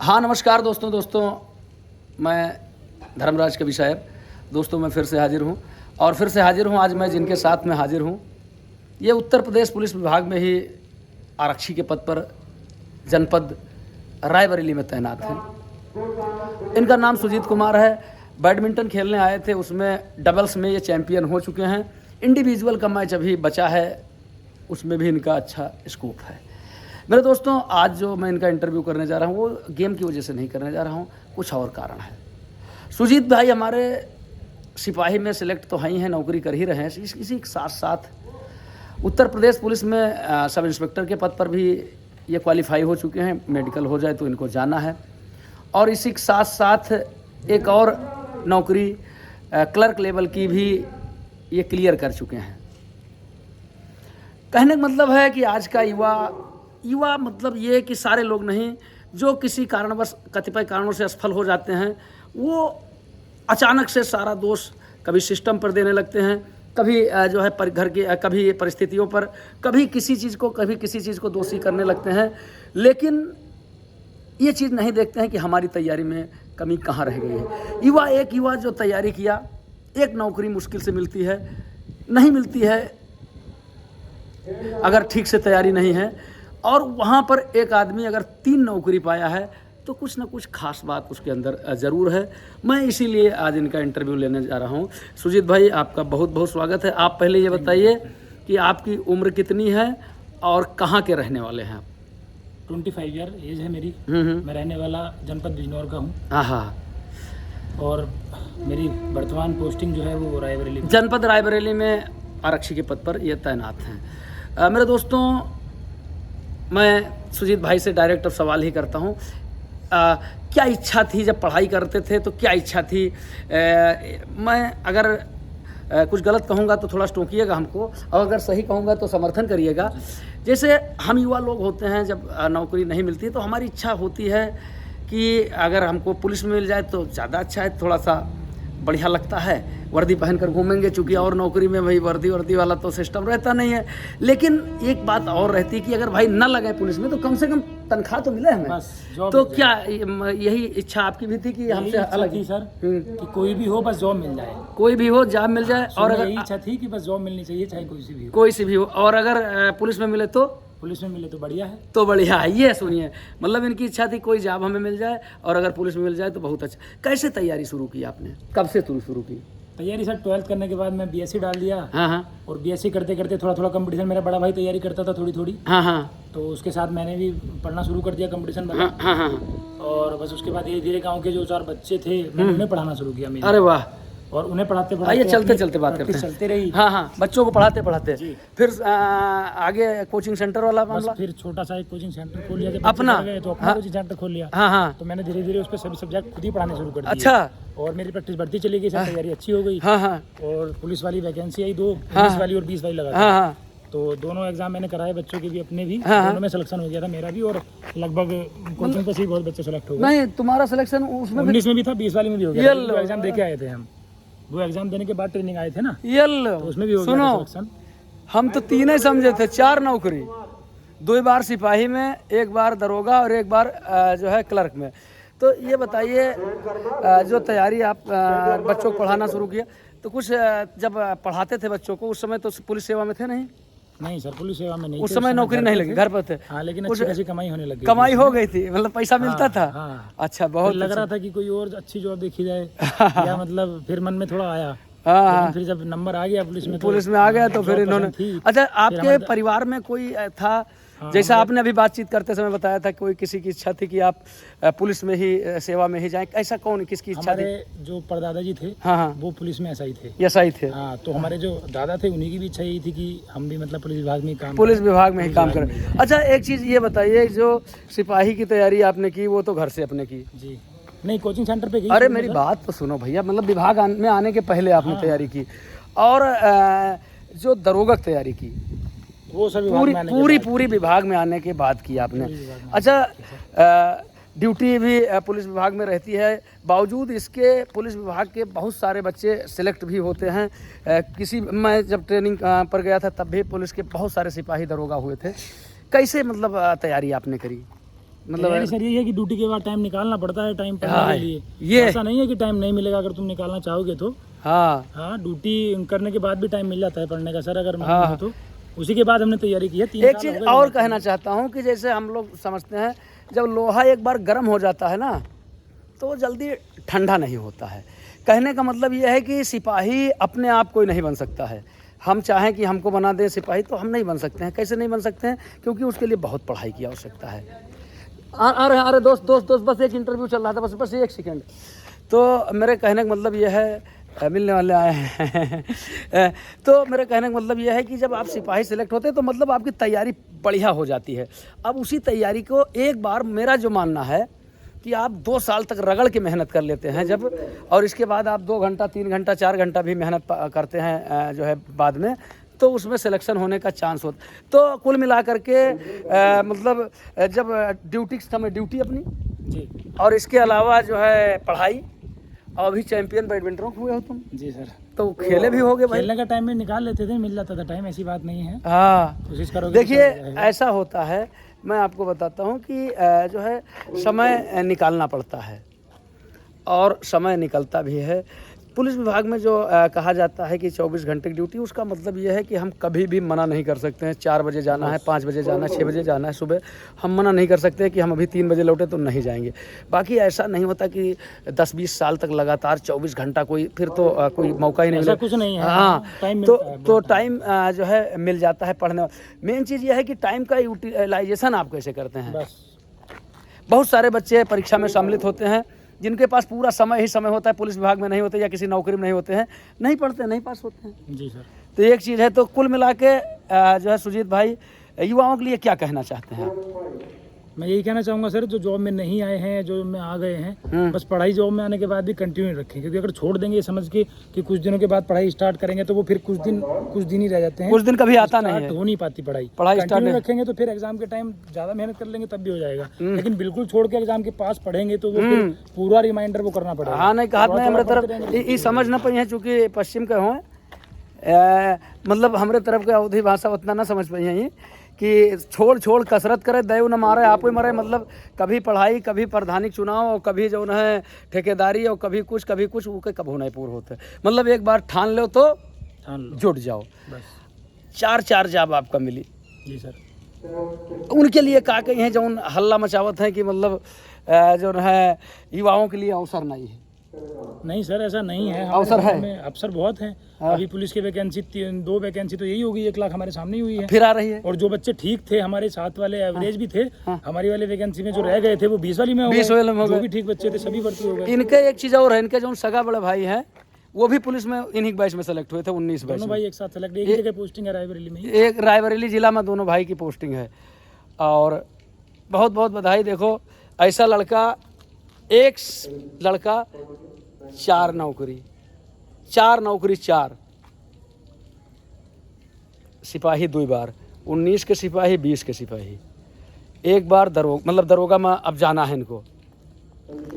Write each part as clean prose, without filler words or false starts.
हाँ नमस्कार दोस्तों मैं धर्मराज कवि साहब। दोस्तों मैं फिर से हाजिर हूँ आज मैं जिनके साथ में हाजिर हूँ ये उत्तर प्रदेश पुलिस विभाग में ही आरक्षी के पद पर जनपद रायबरेली में तैनात हैं। इनका नाम सुजीत कुमार है। बैडमिंटन खेलने आए थे, उसमें डबल्स में ये चैंपियन हो चुके हैं। इंडिविजुअल का मैच अभी बचा है, उसमें भी इनका अच्छा स्कोप है। मेरे दोस्तों आज जो मैं इनका इंटरव्यू करने जा रहा हूँ वो गेम की वजह से नहीं करने जा रहा हूँ, कुछ और कारण है। सुजीत भाई हमारे सिपाही में सिलेक्ट तो हैं, नौकरी कर ही रहे हैं। इसी के साथ साथ उत्तर प्रदेश पुलिस में सब इंस्पेक्टर के पद पर भी ये क्वालिफाई हो चुके हैं। मेडिकल हो जाए तो इनको जाना है। और इसी के साथ साथ एक और नौकरी क्लर्क लेवल की भी ये क्लियर कर चुके हैं। कहने का मतलब है कि आज का युवा मतलब ये कि सारे लोग नहीं, जो किसी कारणवश कतिपय कारणों से असफल हो जाते हैं वो अचानक से सारा दोष कभी सिस्टम पर देने लगते हैं, कभी जो है घर की कभी परिस्थितियों पर, कभी किसी चीज़ को दोषी करने लगते हैं। लेकिन ये चीज़ नहीं देखते हैं कि हमारी तैयारी में कमी कहाँ रह गई है। एक युवा जो तैयारी किया, एक नौकरी मुश्किल से मिलती है, नहीं मिलती है अगर ठीक से तैयारी नहीं है। और वहाँ पर एक आदमी अगर 3 नौकरी पाया है तो कुछ ना कुछ खास बात उसके अंदर ज़रूर है। मैं इसीलिए आज इनका इंटरव्यू लेने जा रहा हूँ। सुजीत भाई आपका बहुत बहुत स्वागत है। आप पहले ये बताइए कि आपकी उम्र कितनी है और कहाँ के रहने वाले हैं आप? 25 ईयर एज है मेरी। मैं रहने वाला जनपद बिजनौर का हूँ। हाँ। और मेरी वर्तमान पोस्टिंग जो है वो रायबरेली, जनपद रायबरेली में आरक्षी के पद पर ये तैनात हैं। मेरे दोस्तों मैं सुजीत भाई से डायरेक्ट अब सवाल ही करता हूँ। क्या इच्छा थी जब पढ़ाई करते थे, तो क्या इच्छा थी? मैं अगर कुछ गलत कहूँगा तो थोड़ा टोकिएगा हमको, और अगर सही कहूँगा तो समर्थन करिएगा। जैसे हम युवा लोग होते हैं, जब नौकरी नहीं मिलती तो हमारी इच्छा होती है कि अगर हमको पुलिस में मिल जाए तो ज़्यादा अच्छा है, थोड़ा सा बढ़िया लगता है, वर्दी पहनकर घूमेंगे। चूँकि और नौकरी में भाई वर्दी वाला तो सिस्टम रहता नहीं है। लेकिन एक बात और रहती है कि अगर भाई न लगे पुलिस में तो कम से कम तनख्वाह तो मिले हमें। तो क्या यही इच्छा आपकी भी थी कि हमसे अलग थी सर कि कोई भी हो बस जॉब मिल जाए, कोई भी हो जॉब मिल जाए? और अगर यही इच्छा थी कि बस जॉब मिलनी चाहिए, चाहे कोई सी भी हो। और अगर पुलिस में मिले तो बढ़िया है। तो बढ़िया है। ये सुनिए, मतलब इनकी इच्छा थी कोई जॉब हमें मिल जाए और अगर पुलिस में मिल जाए तो बहुत अच्छा। कैसे तैयारी शुरू की आपने, कब से शुरू की तैयारी? सर 12th करने के बाद मैं बीएससी डाल दिया। हाँ। और बीएससी करते करते थोड़ा कंपटीशन, मेरा बड़ा भाई तैयारी करता था थोड़ी। हाँ। तो उसके साथ मैंने भी पढ़ना शुरू कर दिया कंपटीशन वाला। हाँ। और बस उसके बाद धीरे धीरे गाँव के जो 4 बच्चे थे मैंने उन्हें पढ़ाना शुरू किया। अरे वाह। और उन्हें पढ़ाते आइए चलते बात करते हैं। चलते रही। हाँ, बच्चों को पढ़ाते फिर आगे कोचिंग सेंटर वाला मामला। फिर छोटा सा एक कोचिंग सेंटर खोल लिया अपना कोचिंग सेंटर खोल लिया। हाँ। तो मैंने धीरे धीरे उस पर सभी सब्जेक्ट खुद ही पढ़ाने शुरू कर दिए। अच्छा। और मेरी प्रैक्टिस बढ़ती चली गई, तैयारी अच्छी हो गई। हाँ। और पुलिस वाली वैकेंसी आई 2, पुलिस वाली और 20 वाली लगा। हाँ। तो दोनों एग्जाम मैंने कराए, बच्चों के भी अपने भी। दोनों में सिलेक्शन हो गया था मेरा भी। और लगभग कोचिंग पे से बहुत बच्चे सेलेक्ट हो गए। नहीं, तुम्हारा सिलेक्शन उसमें 19 में भी था, 20 वाली में भी हो गया। 2 एग्जाम देके आए थे हम। 2 एग्जाम देने के बाद ट्रेनिंग आए थे ना, तो उसमें भी हो गया सिलेक्शन। हम तो 3 ही समझे थे, 4 नौकरी, 2 बार सिपाही में, 1 बार दरोगा और 1 बार जो है क्लर्क में। तो ये बताइए, जो तैयारी आप बच्चों को पढ़ाना शुरू किया तो कुछ जब पढ़ाते थे बच्चों को उस समय तो पुलिस सेवा में थे? नहीं सर, पुलिस सेवा में नहीं। उस समय नौकरी नहीं लगी, घर पर थे। हाँ, लेकिन अच्छी खासी कमाई होने लगी। कमाई हो गई थी, मतलब पैसा मिलता था। हाँ। अच्छा, बहुत लग रहा था कि कोई और अच्छी जॉब देखी जाए या मतलब फिर मन में थोड़ा आया। हाँ। फिर जब नंबर आ गया पुलिस में आ गया तो फिर इन्होंने। अच्छा, आपके परिवार में कोई था, जैसा आपने अभी बातचीत करते समय बताया था, कोई किसी की इच्छा थी कि आप पुलिस में ही, सेवा में ही जाएं? ऐसा कौन, किसकी इच्छा थी? जो परदादा जी थे, हाँ, वो पुलिस में ऐसा ही थे। हाँ, तो हमारे जो दादा थे उन्हीं की भी इच्छा यही थी कि हम भी मतलब पुलिस विभाग में ही काम करें। अच्छा, एक चीज़ ये बताइए, जो सिपाही की तैयारी आपने की वो तो घर से अपने की? जी नहीं, कोचिंग सेंटर पे की। अरे मेरी बात तो सुनो भैया, मतलब विभाग में आने के पहले आपने तैयारी की, और जो दरोगा की तैयारी की वो सब पूरी विभाग में आने के बाद की आपने। अच्छा, ड्यूटी भी पुलिस विभाग में रहती है, बावजूद इसके पुलिस विभाग के बहुत सारे बच्चे सिलेक्ट भी होते हैं। मैं जब ट्रेनिंग पर गया था तब भी पुलिस के बहुत सारे सिपाही दरोगा हुए थे। कैसे मतलब तैयारी आपने करी? मतलब सर ये है कि ड्यूटी के बाद टाइम निकालना पड़ता है टाइम पढ़ने हाँ, के लिए। ये ऐसा नहीं है कि टाइम नहीं मिलेगा अगर तुम निकालना चाहोगे तो। हाँ ड्यूटी करने के बाद भी टाइम मिल जाता है पढ़ने का सर, अगर मन हो तो। उसी के बाद हमने तैयारी की है। एक चीज़ और कहना चाहता हूँ कि जैसे हम लोग समझते हैं जब लोहा एक बार गर्म हो जाता है ना तो वो जल्दी ठंडा नहीं होता है। कहने का मतलब ये है कि सिपाही अपने आप कोई नहीं बन सकता है। हम चाहें कि हमको बना दें सिपाही तो हम नहीं बन सकते हैं। कैसे नहीं बन सकते हैं? क्योंकि उसके लिए बहुत पढ़ाई की आवश्यकता है। अरे दोस्त दोस्त दोस्त बस एक इंटरव्यू चल रहा था, बस एक सेकेंड। तो मेरे कहने का मतलब ये है, मिलने वाले आए हैं तो मेरे कहने का मतलब ये है कि जब आप सिपाही सेलेक्ट होते हैं तो मतलब आपकी तैयारी बढ़िया हो जाती है। अब उसी तैयारी को एक बार मेरा जो मानना है कि आप 2 साल तक रगड़ के मेहनत कर लेते हैं जब, और इसके बाद आप 2 घंटा 3 घंटा 4 घंटा भी मेहनत करते हैं जो है बाद में, तो उसमें सिलेक्शन होने का चांस होता। तो कुल मिला करके मतलब जब ड्यूटी के समय ड्यूटी अपनी जी, और इसके अलावा जो है पढ़ाई, और अभी चैंपियन बैडमिंटन हुए हो तुम। जी सर। तो खेले भी होगे भाई। खेलने का टाइम में निकाल लेते थे, मिल जाता था टाइम, ऐसी बात नहीं है। हाँ कोशिश करोगे। देखिए ऐसा होता है, मैं आपको बताता हूँ कि जो है समय निकालना पड़ता है और समय निकलता भी है। पुलिस विभाग में जो कहा जाता है कि 24 घंटे की ड्यूटी, उसका मतलब ये है कि हम कभी भी मना नहीं कर सकते हैं। 4 बजे जाना है, 5 बजे जाना है, 6 बजे जाना है सुबह, हम मना नहीं कर सकते कि हम अभी 3 बजे लौटे तो नहीं जाएंगे। बाकी ऐसा नहीं होता कि 10-20 साल तक लगातार 24 घंटा कोई, फिर तो कोई मौका ही नहीं मिला। कुछ नहीं है। हाँ, टाइम तो टाइम जो है मिल जाता है पढ़ने। मेन चीज़ ये है कि टाइम का यूटिलाइजेशन आप कैसे करते हैं। बस बहुत सारे बच्चे परीक्षा में सम्मिलित होते हैं जिनके पास पूरा समय ही समय होता है, पुलिस विभाग में नहीं होते या किसी नौकरी में नहीं होते हैं, नहीं पढ़ते, नहीं पास होते हैं। जी सर। तो एक चीज़ है। तो कुल मिला के जो है सुजीत भाई, युवाओं के लिए क्या कहना चाहते हैं आप? मैं यही कहना चाहूँगा सर, जो जॉब में नहीं आए हैं, जो में आ गए हैं, बस पढ़ाई जॉब में आने के बाद भी कंटिन्यू रखें। क्योंकि अगर छोड़ देंगे ये समझ के कि कुछ दिनों के बाद पढ़ाई स्टार्ट करेंगे तो वो फिर कुछ दिन ही रह जाते हैं, कुछ दिन कभी आता नहीं है, हो नहीं पाती पढ़ाई स्टार्ट रखेंगे तो फिर एग्जाम के टाइम ज़्यादा मेहनत कर लेंगे तब भी हो जाएगा। लेकिन बिल्कुल छोड़ के एग्जाम के पास पढ़ेंगे तो वो फिर पूरा रिमाइंडर वो करना पड़ेगा। हाँ नहीं कहा नहीं, हमारे तरफ ये समझ ना पाई है चूँकि पश्चिम के हों, मतलब हमारे तरफ के अवधि भाषा उतना ना समझ पाई है ये कि छोड़ कसरत करे दैव न मारे आप ही मरे। मतलब कभी पढ़ाई, कभी प्रधानिक चुनाव, और कभी जो है ठेकेदारी, और कभी कुछ वो के कभी नहीं पूरे होते। मतलब एक बार ठान लो तो जुट जाओ, बस 4 जॉब आपका मिली। जी सर। उनके लिए का कही है जो हल्ला मचावत है कि मतलब जो है युवाओं के लिए अवसर नहीं है। नहीं सर, ऐसा नहीं है, अवसर है, अवसर बहुत हैं। अभी पुलिस की वैकेंसी 2 वैकेंसी तो यही होगी, 1 लाख हमारे सामने ही हुई है, फिर आ रही है। और जो बच्चे ठीक थे, हमारे साथ वाले एवरेज भी थे, हमारी वाले वैकेंसी में जो रह गए थे वो 20 वाली में हो गए। 20 वाले में हो गए। जो भी ठीक बच्चे थे सभी भर्ती हो गए। इनके एक चीज़ और है, इनके जो सगा बड़े भाई हैं वो भी पुलिस में इन्हीं बैच में सेलेक्ट हुए थे, 19 बैच। दोनों भाई एक साथ सेलेक्ट, एक जगह पोस्टिंग है रायबरेली में, एक रायबरेली जिला में दोनों भाई की पोस्टिंग है। और बहुत बहुत बधाई। देखो ऐसा लड़का, एक लड़का 4 नौकरी, 4 सिपाही 2 बार, 19 के सिपाही, 20 के सिपाही, 1 बार दरोगा में अब जाना है इनको,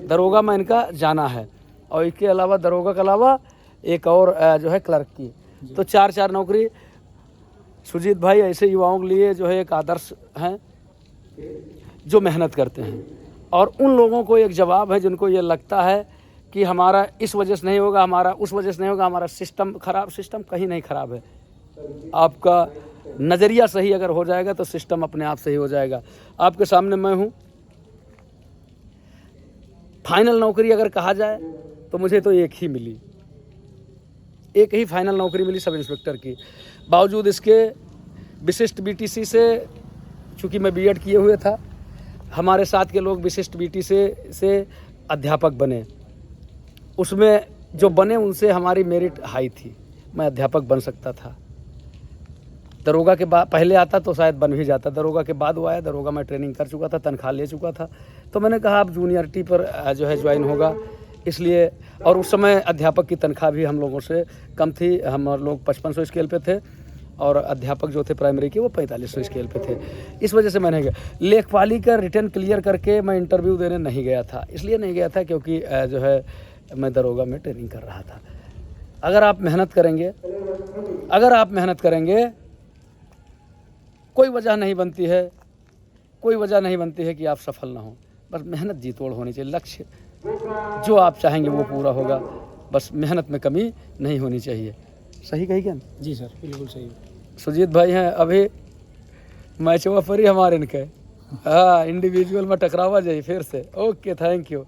दरोगा में इनका जाना है। और इसके अलावा दरोगा के अलावा एक और जो है क्लर्क की, तो 4 नौकरी। सुजीत भाई ऐसे युवाओं के लिए जो है एक आदर्श हैं जो मेहनत करते हैं, और उन लोगों को एक जवाब है जिनको ये लगता है कि हमारा इस वजह से नहीं होगा, हमारा उस वजह से नहीं होगा, हमारा सिस्टम खराब। सिस्टम कहीं नहीं खराब है, आपका नज़रिया सही अगर हो जाएगा तो सिस्टम अपने आप सही हो जाएगा। आपके सामने मैं हूँ। फाइनल नौकरी अगर कहा जाए तो मुझे तो एक ही मिली, एक ही फाइनल नौकरी मिली सब इंस्पेक्टर की। बावजूद इसके विशिष्ट बीटीसी से, चूँकि मैं बीएड किए हुए था, हमारे साथ के लोग विशिष्ट बीटीसी से अध्यापक बने। उसमें जो बने उनसे हमारी मेरिट हाई थी, मैं अध्यापक बन सकता था। दरोगा के बाद पहले आता तो शायद बन भी जाता, दरोगा के बाद वो आया। दरोगा में ट्रेनिंग कर चुका था, तनख्वाह ले चुका था, तो मैंने कहा अब जूनियरिटी पर जो है ज्वाइन होगा, इसलिए। और उस समय अध्यापक की तनख्वाह भी हम लोगों से कम थी, हम लोग 5500 स्केल पे थे, और अध्यापक जो थे प्राइमरी के वो 4500 स्केल पे थे। इस वजह से मैंने गया। लेखपाली का रिटर्न क्लियर करके मैं इंटरव्यू देने नहीं गया था। इसलिए नहीं गया था क्योंकि जो है मैं दरोगा में ट्रेनिंग कर रहा था। अगर आप मेहनत करेंगे कोई वजह नहीं बनती है, कोई वजह नहीं बनती है कि आप सफल ना हो। बस मेहनत जी तोड़ होनी चाहिए, लक्ष्य जो आप चाहेंगे वो पूरा होगा, बस मेहनत में कमी नहीं होनी चाहिए। सही कही क्या? जी सर, बिल्कुल सही। सुजीत भाई हैं अभी मैच हुआ पर ही हमारे इनके, हाँ इंडिविजुअल में टकरावा जाइए फिर से। Okay, thank you.